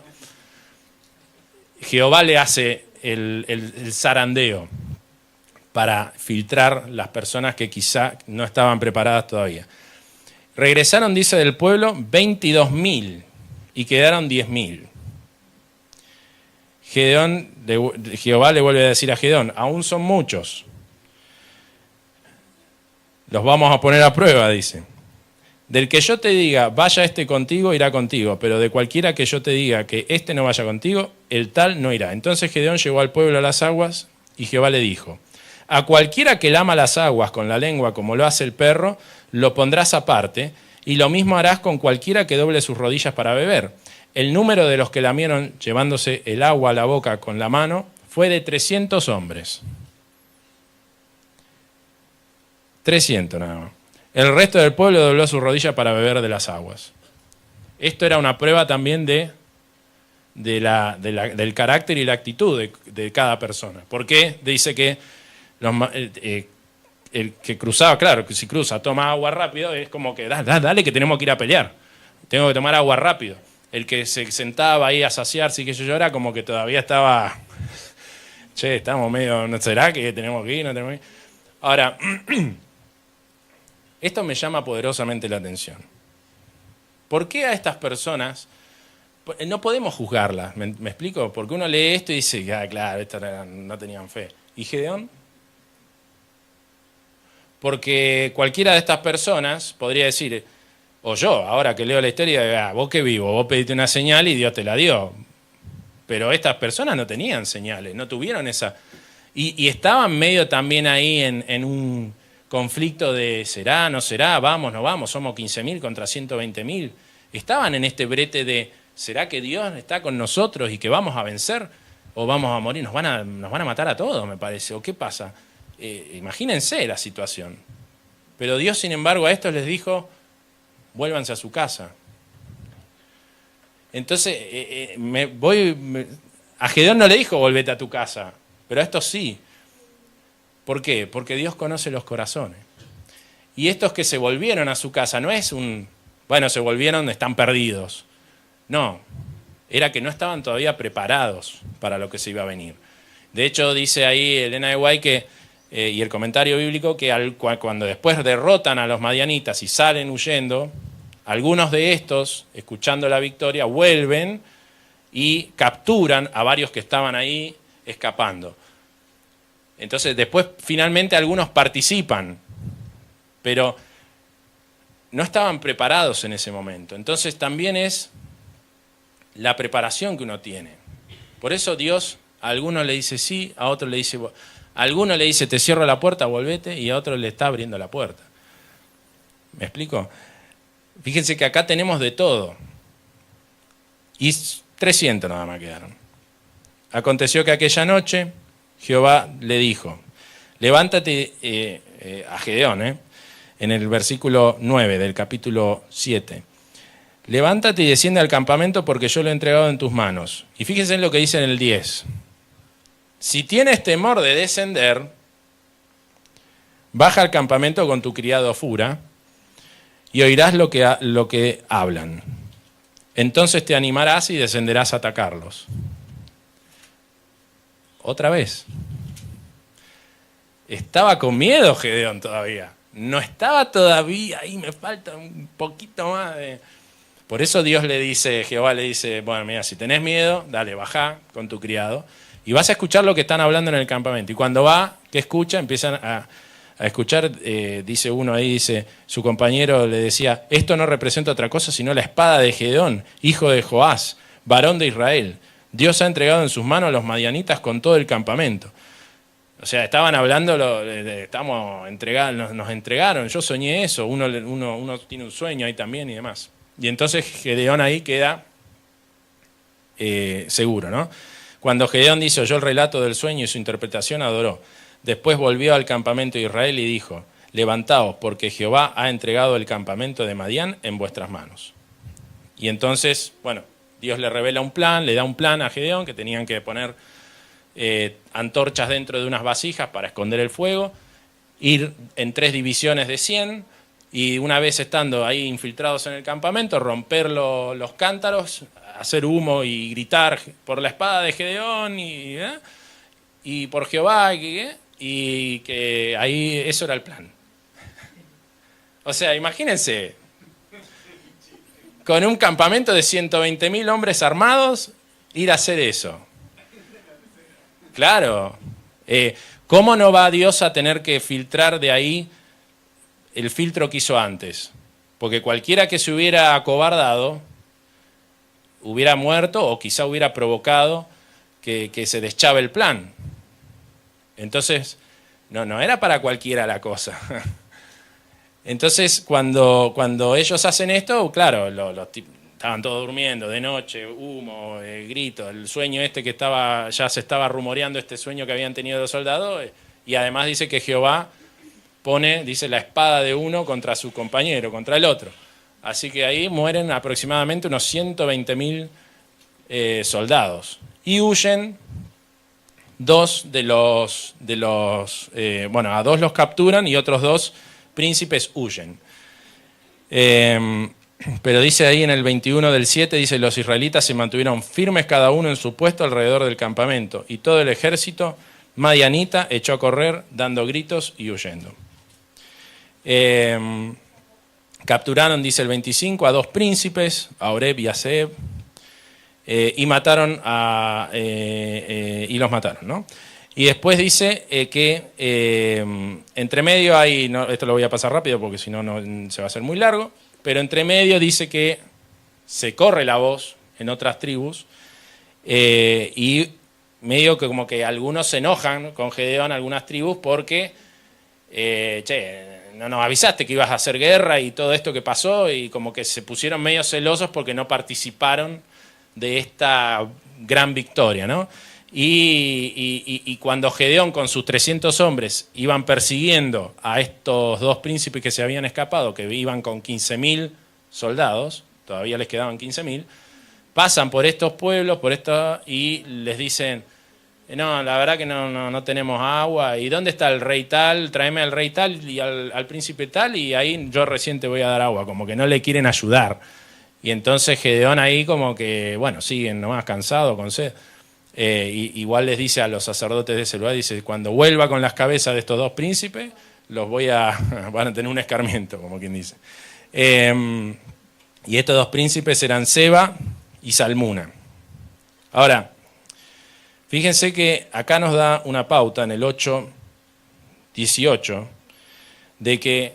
S1: Jehová le hace el zarandeo para filtrar las personas que quizá no estaban preparadas todavía. Regresaron, dice, del pueblo 22.000 y quedaron 10.000. Jehová le vuelve a decir a Gedeón, aún son muchos. Los vamos a poner a prueba, dice. Del que yo te diga, vaya este contigo, irá contigo, pero de cualquiera que yo te diga que este no vaya contigo, el tal no irá. Entonces Gedeón llegó al pueblo a las aguas y Jehová le dijo, a cualquiera que lama las aguas con la lengua como lo hace el perro, lo pondrás aparte, y lo mismo harás con cualquiera que doble sus rodillas para beber. El número de los que lamieron llevándose el agua a la boca con la mano fue de 300 hombres. 300 nada más. El resto del pueblo dobló sus rodillas para beber de las aguas. Esto era una prueba también del carácter y la actitud de cada persona. ¿Por qué? Dice que el que cruzaba, claro, que si cruza, toma agua rápido, es como que dale que tenemos que ir a pelear. Tengo que tomar agua rápido. El que se sentaba ahí a saciarse y que yo era como que todavía estaba, che, estamos medio, ¿no será que tenemos que ir? ¿No tenemos que ir? Ahora, esto me llama poderosamente la atención. ¿Por qué a estas personas no podemos juzgarlas? ¿Me explico? Porque uno lee esto y dice, claro, estas no tenían fe. ¿Y Gedeón? Porque cualquiera de estas personas podría decir, o yo, ahora que leo la historia, vos que vivo, vos pediste una señal y Dios te la dio. Pero estas personas no tenían señales, no tuvieron esa. Y estaban medio también ahí en un conflicto de será, no será, vamos, no vamos, somos 15.000 contra 120.000. Estaban en este brete de ¿será que Dios está con nosotros y que vamos a vencer? ¿O vamos a morir? Nos van a matar a todos, me parece. ¿O qué pasa? Imagínense la situación. Pero Dios, sin embargo, a estos les dijo, vuélvanse a su casa. Entonces, a Gedeón no le dijo, volvete a tu casa, pero a estos sí. ¿Por qué? Porque Dios conoce los corazones. Y estos que se volvieron a su casa, no es se volvieron, están perdidos. No, era que no estaban todavía preparados para lo que se iba a venir. De hecho, dice ahí Elena de White y el comentario bíblico que cuando después derrotan a los madianitas y salen huyendo, algunos de estos, escuchando la victoria, vuelven y capturan a varios que estaban ahí escapando. Entonces, después, finalmente, algunos participan, pero no estaban preparados en ese momento. Entonces, también es la preparación que uno tiene. Por eso Dios a algunos le dice sí, a otros le dice... A alguno le dice, te cierro la puerta, volvete, y a otro le está abriendo la puerta. ¿Me explico? Fíjense que acá tenemos de todo. Y 300 nada más quedaron. Aconteció que aquella noche Jehová le dijo, levántate a Gedeón, en el versículo 9 del capítulo 7. Levántate y desciende al campamento porque yo lo he entregado en tus manos. Y fíjense en lo que dice en el 10. Si tienes temor de descender, baja al campamento con tu criado Fura y oirás lo que hablan. Entonces te animarás y descenderás a atacarlos. Otra vez. Estaba con miedo Gedeón todavía. No estaba todavía, ahí me falta un poquito más de... Por eso Dios le dice, Jehová le dice, bueno, mira, si tenés miedo, dale, bajá con tu criado y vas a escuchar lo que están hablando en el campamento. Y cuando va, ¿qué escucha? Empiezan a escuchar, dice uno ahí, dice, su compañero le decía, esto no representa otra cosa sino la espada de Gedeón, hijo de Joás, varón de Israel. Dios ha entregado en sus manos a los madianitas con todo el campamento. O sea, estaban hablando, nos entregaron, yo soñé eso, uno tiene un sueño ahí también y demás. Y entonces Gedeón ahí queda seguro, ¿no? Cuando Gedeón dice, oyó el relato del sueño y su interpretación, adoró. Después volvió al campamento de Israel y dijo, levantaos, porque Jehová ha entregado el campamento de Madián en vuestras manos. Y entonces, bueno, Dios le revela un plan, le da un plan a Gedeón, que tenían que poner antorchas dentro de unas vasijas para esconder el fuego, ir en 3 divisiones de 100, y una vez estando ahí infiltrados en el campamento, romper los cántaros, hacer humo y gritar por la espada de Gedeón y por Jehová, y que ahí eso era el plan. O sea, imagínense, con un campamento de 120.000 hombres armados, ir a hacer eso. Claro, ¿cómo no va Dios a tener que filtrar de ahí el filtro que hizo antes? Porque cualquiera que se hubiera acobardado hubiera muerto o quizá hubiera provocado que se deschave el plan. Entonces, no era para cualquiera la cosa. Entonces, cuando ellos hacen esto, claro, estaban todos durmiendo de noche, humo, grito, el sueño que ya se estaba rumoreando, este sueño que habían tenido los soldados, y además dice que Jehová dice la espada de uno contra su compañero, contra el otro. Así que ahí mueren aproximadamente unos 120.000 soldados. Y huyen a 2 los capturan y otros 2 príncipes huyen. Pero dice ahí en el 21 del 7, dice, los israelitas se mantuvieron firmes cada uno en su puesto alrededor del campamento, y todo el ejército madianita echó a correr dando gritos y huyendo. Capturaron, dice el 25, a 2 príncipes, a Oreb y a Zeeb, y mataron y los mataron, ¿no? Y después dice que entre medio hay, esto lo voy a pasar rápido porque si no se va a hacer muy largo, pero entre medio dice que se corre la voz en otras tribus y medio que como que algunos se enojan con Gedeón, algunas tribus, porque no nos avisaste que ibas a hacer guerra y todo esto que pasó, y como que se pusieron medio celosos porque no participaron de esta gran victoria, ¿no? Y cuando Gedeón con sus 300 hombres iban persiguiendo a estos 2 príncipes que se habían escapado, que iban con 15.000 soldados, todavía les quedaban 15.000, pasan por estos pueblos y les dicen, no, la verdad que no tenemos agua, ¿y dónde está el rey tal? Tráeme al rey tal y al príncipe tal, y ahí yo recién te voy a dar agua, como que no le quieren ayudar. Y entonces Gedeón ahí como que, bueno, siguen nomás cansados, con sed. Igual les dice a los sacerdotes de ese lugar, dice, cuando vuelva con las cabezas de estos 2 príncipes, van a tener un escarmiento, como quien dice. Y estos 2 príncipes eran Seba y Salmuna. Ahora, fíjense que acá nos da una pauta en el 8:18 de que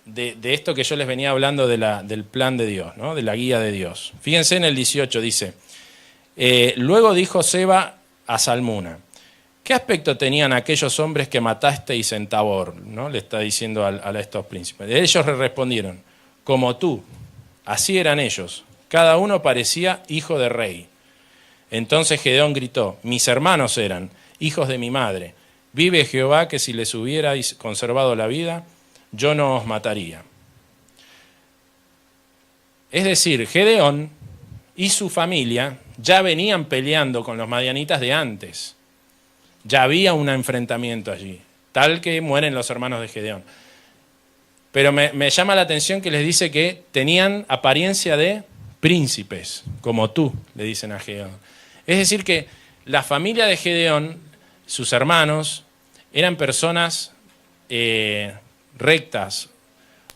S1: de esto que yo les venía hablando del plan de Dios, ¿no? De la guía de Dios. Fíjense en el 18, dice, luego dijo Seba a Salmuna, ¿qué aspecto tenían aquellos hombres que matasteis en Tabor? ¿No? Le está diciendo a estos príncipes. Ellos le respondieron, como tú, así eran ellos, cada uno parecía hijo de rey. Entonces Gedeón gritó, mis hermanos eran hijos de mi madre, Vive Jehová que si les hubierais conservado la vida, yo no os mataría. Es decir, Gedeón y su familia ya venían peleando con los madianitas de antes. Ya había un enfrentamiento allí, tal que mueren los hermanos de Gedeón. Pero me llama la atención que les dice que tenían apariencia de príncipes, como tú, le dicen a Gedeón. Es decir que la familia de Gedeón, sus hermanos, eran personas rectas,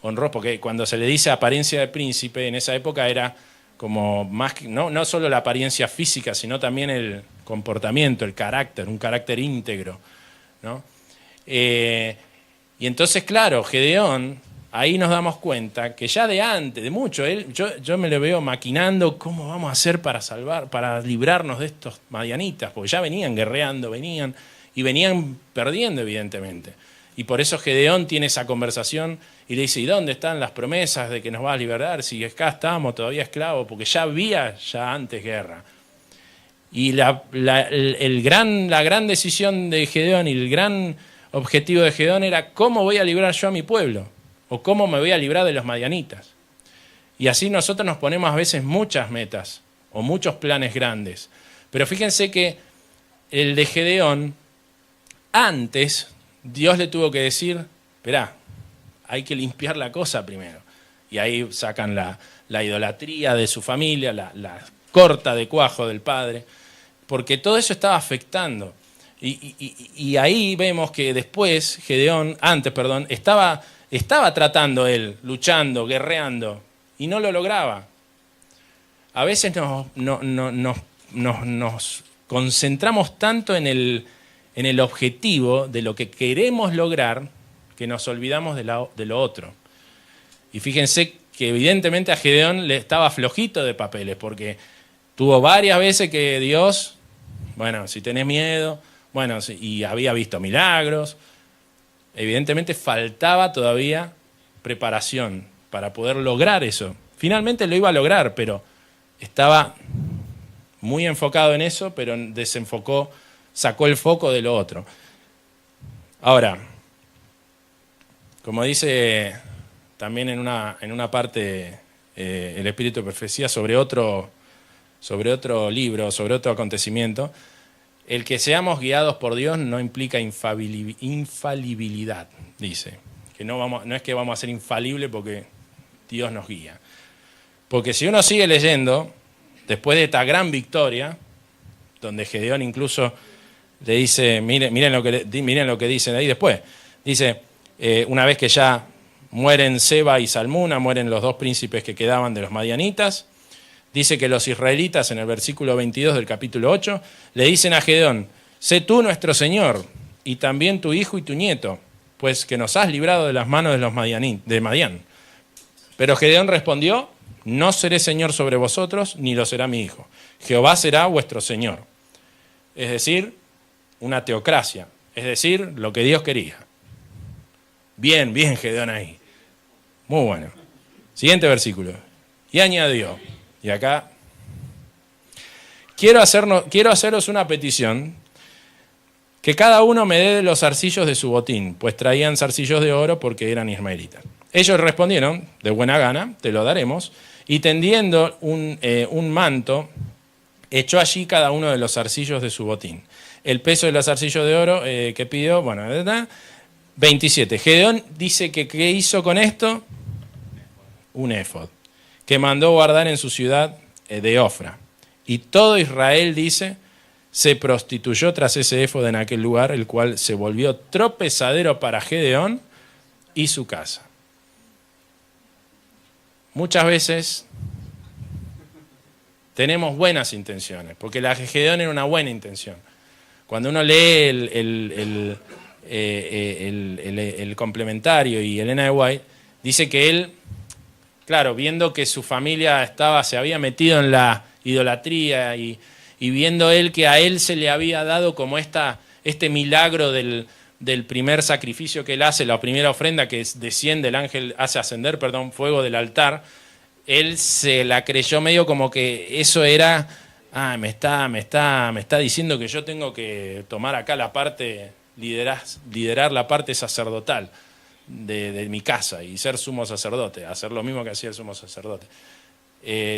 S1: honrosas, porque cuando se le dice apariencia de príncipe, en esa época era como más, no solo la apariencia física, sino también el comportamiento, el carácter, un carácter íntegro, ¿no? Y entonces, claro, Gedeón, ahí nos damos cuenta que ya de antes, de mucho, yo me lo veo maquinando cómo vamos a hacer para librarnos de estos madianitas, porque ya venían guerreando, venían perdiendo, evidentemente. Y por eso Gedeón tiene esa conversación y le dice, ¿y dónde están las promesas de que nos vas a liberar? Si acá estamos todavía esclavos, porque ya había antes guerra. Y la gran decisión de Gedeón y el gran objetivo de Gedeón era cómo voy a librar yo a mi pueblo, o cómo me voy a librar de los madianitas. Y así nosotros nos ponemos a veces muchas metas, o muchos planes grandes. Pero fíjense que el de Gedeón, antes, Dios le tuvo que decir, esperá, hay que limpiar la cosa primero. Y ahí sacan la idolatría de su familia, la corta de cuajo del padre, porque todo eso estaba afectando. Y ahí vemos que después, estaba tratando él, luchando, guerreando, y no lo lograba. A veces nos concentramos tanto en el objetivo de lo que queremos lograr que nos olvidamos de lo otro. Y fíjense que evidentemente a Gedeón le estaba flojito de papeles, porque tuvo varias veces que Dios, bueno, si tenés miedo, bueno, y había visto milagros, evidentemente faltaba todavía preparación para poder lograr eso. Finalmente lo iba a lograr, pero estaba muy enfocado en eso, pero desenfocó, sacó el foco de lo otro. Ahora, como dice también en una parte el Espíritu de Profecía sobre otro libro, sobre otro acontecimiento, el que seamos guiados por Dios no implica infalibilidad, dice. Que no es que vamos a ser infalibles porque Dios nos guía. Porque si uno sigue leyendo, después de esta gran victoria, donde Gedeón incluso le dice, miren lo que dicen ahí después, dice, una vez que ya mueren Seba y Salmuna, mueren los dos príncipes que quedaban de los madianitas, dice que los israelitas, en el versículo 22 del capítulo 8, le dicen a Gedeón, sé tú nuestro Señor, y también tu hijo y tu nieto, pues que nos has librado de las manos de los de Madián. Pero Gedeón respondió, no seré Señor sobre vosotros, ni lo será mi hijo. Jehová será vuestro Señor. Es decir, una teocracia, es decir, lo que Dios quería. Bien Gedeón ahí. Muy bueno. Siguiente versículo. Y añadió, y acá, quiero haceros una petición, que cada uno me dé de los zarcillos de su botín, pues traían zarcillos de oro porque eran ismaelitas. Ellos respondieron, de buena gana, te lo daremos, y tendiendo un manto, echó allí cada uno de los zarcillos de su botín. El peso de los zarcillos de oro que pidió, bueno, 27. Gedeón dice que ¿qué hizo con esto? Un éfod, que mandó guardar en su ciudad de Ofra. Y todo Israel, dice, se prostituyó tras ese éfod en aquel lugar, el cual se volvió tropezadero para Gedeón y su casa. Muchas veces tenemos buenas intenciones, porque la de Gedeón era una buena intención. Cuando uno lee el complementario y Elena de White, dice que él, claro, viendo que su familia se había metido en la idolatría y viendo él que a él se le había dado como este milagro del primer sacrificio que él hace, la primera ofrenda que desciende, el ángel hace ascender, fuego del altar, él se la creyó medio como que eso era, me está diciendo que yo tengo que tomar acá la parte liderar la parte sacerdotal de mi casa y ser sumo sacerdote, hacer lo mismo que hacía el sumo sacerdote.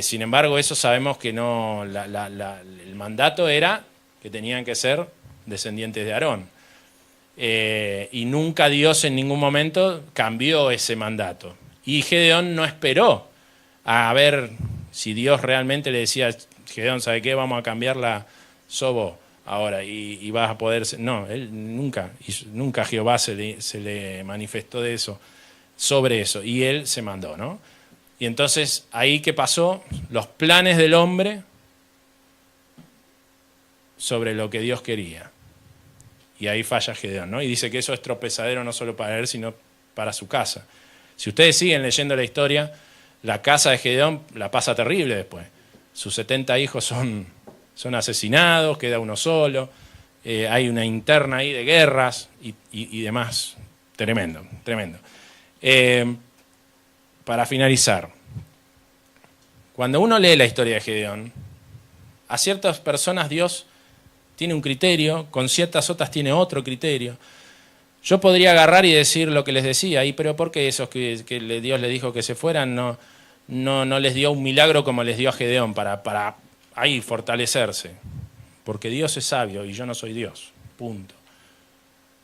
S1: Sin embargo, eso sabemos que no, el mandato era que tenían que ser descendientes de Aarón. Y nunca Dios en ningún momento cambió ese mandato. Y Gedeón no esperó a ver si Dios realmente le decía, Gedeón, ¿sabe qué? Vamos a cambiar la sobo ahora y vas a poder... No, él nunca Jehová se le manifestó de eso, sobre eso, y él se mandó, ¿no? Y entonces, ahí ¿qué pasó? Los planes del hombre sobre lo que Dios quería. Y ahí falla Gedeón, ¿no? Y dice que eso es tropezadero no solo para él, sino para su casa. Si ustedes siguen leyendo la historia, la casa de Gedeón la pasa terrible después. Sus 70 hijos son asesinados, queda uno solo, hay una interna ahí de guerras y demás. Tremendo, tremendo. Para finalizar, cuando uno lee la historia de Gedeón, a ciertas personas Dios tiene un criterio, con ciertas otras tiene otro criterio. Yo podría agarrar y decir lo que les decía, pero ¿por qué esos que Dios les dijo que se fueran no les dio un milagro como les dio a Gedeón para ahí fortalecerse? Porque Dios es sabio y yo no soy Dios, punto.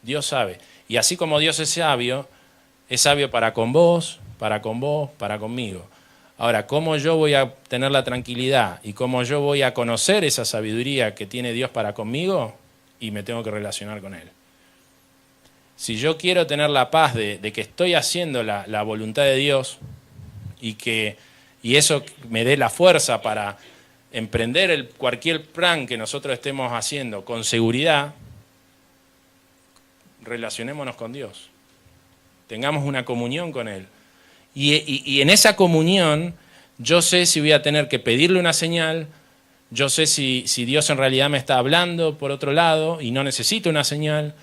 S1: Dios sabe. Y así como Dios es sabio para con vos, para conmigo. Ahora, ¿cómo yo voy a tener la tranquilidad y cómo yo voy a conocer esa sabiduría que tiene Dios para conmigo? Y me tengo que relacionar con Él. Si yo quiero tener la paz de que estoy haciendo la voluntad de Dios y eso me dé la fuerza para emprender cualquier plan que nosotros estemos haciendo con seguridad, relacionémonos con Dios. Tengamos una comunión con Él. Y en esa comunión yo sé si voy a tener que pedirle una señal, yo sé si Dios en realidad me está hablando por otro lado y no necesito una señal,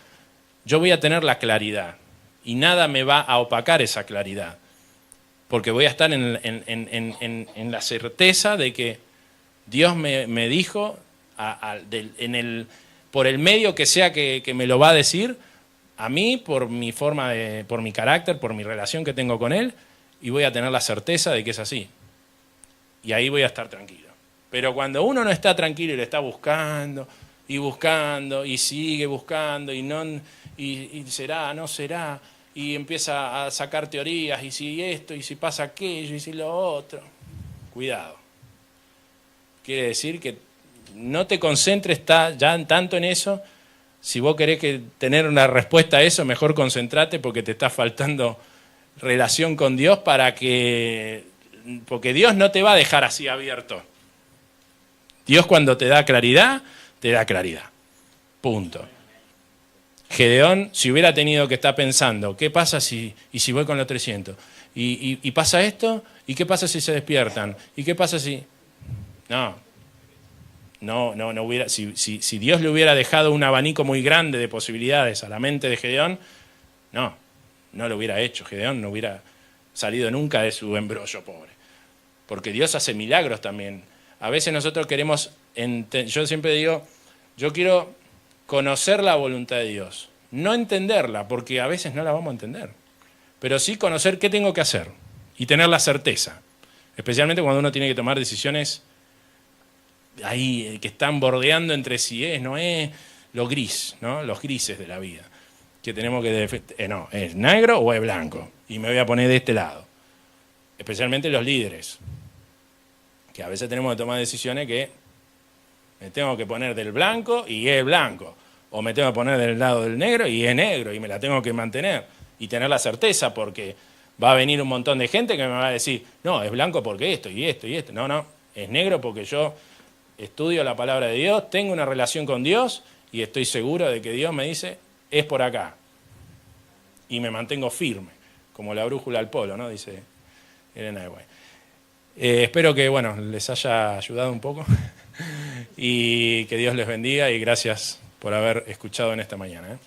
S1: yo voy a tener la claridad y nada me va a opacar esa claridad, porque voy a estar en la certeza de que Dios me dijo por el medio que sea que me lo va a decir, a mí, por mi por mi carácter, por mi relación que tengo con Él, y voy a tener la certeza de que es así. Y ahí voy a estar tranquilo. Pero cuando uno no está tranquilo y le está buscando, y sigue buscando, y será, no será, y empieza a sacar teorías, y si esto, y si pasa aquello, y si lo otro, cuidado. Quiere decir que no te concentres ya tanto en eso. Si vos querés tener una respuesta a eso, mejor concentrate porque te está faltando relación con Dios porque Dios no te va a dejar así abierto. Dios cuando te da claridad, punto. Gedeón, si hubiera tenido que estar pensando, ¿qué pasa si voy con los 300? ¿Y pasa esto? ¿Y qué pasa si se despiertan? ¿Y qué pasa si...? No hubiera, si Dios le hubiera dejado un abanico muy grande de posibilidades a la mente de Gedeón, no lo hubiera hecho. Gedeón no hubiera salido nunca de su embrollo, pobre. Porque Dios hace milagros también. A veces nosotros queremos, yo siempre digo, yo quiero conocer la voluntad de Dios, no entenderla, porque a veces no la vamos a entender, pero sí conocer qué tengo que hacer y tener la certeza, especialmente cuando uno tiene que tomar decisiones ahí que están bordeando entre si es, no es, lo gris, ¿no? Los grises de la vida. Que tenemos que no, ¿es negro o es blanco? Y me voy a poner de este lado. Especialmente los líderes, que a veces tenemos que tomar decisiones que me tengo que poner del blanco y es blanco, o me tengo que poner del lado del negro y es negro, y me la tengo que mantener y tener la certeza, porque va a venir un montón de gente que me va a decir, no, es blanco porque esto y esto y esto. No, es negro porque yo estudio la palabra de Dios, tengo una relación con Dios y estoy seguro de que Dios me dice, es por acá. Y me mantengo firme, como la brújula al polo, ¿no? Dice Elena de Guay. Espero que, les haya ayudado un poco y que Dios les bendiga y gracias por haber escuchado en esta mañana.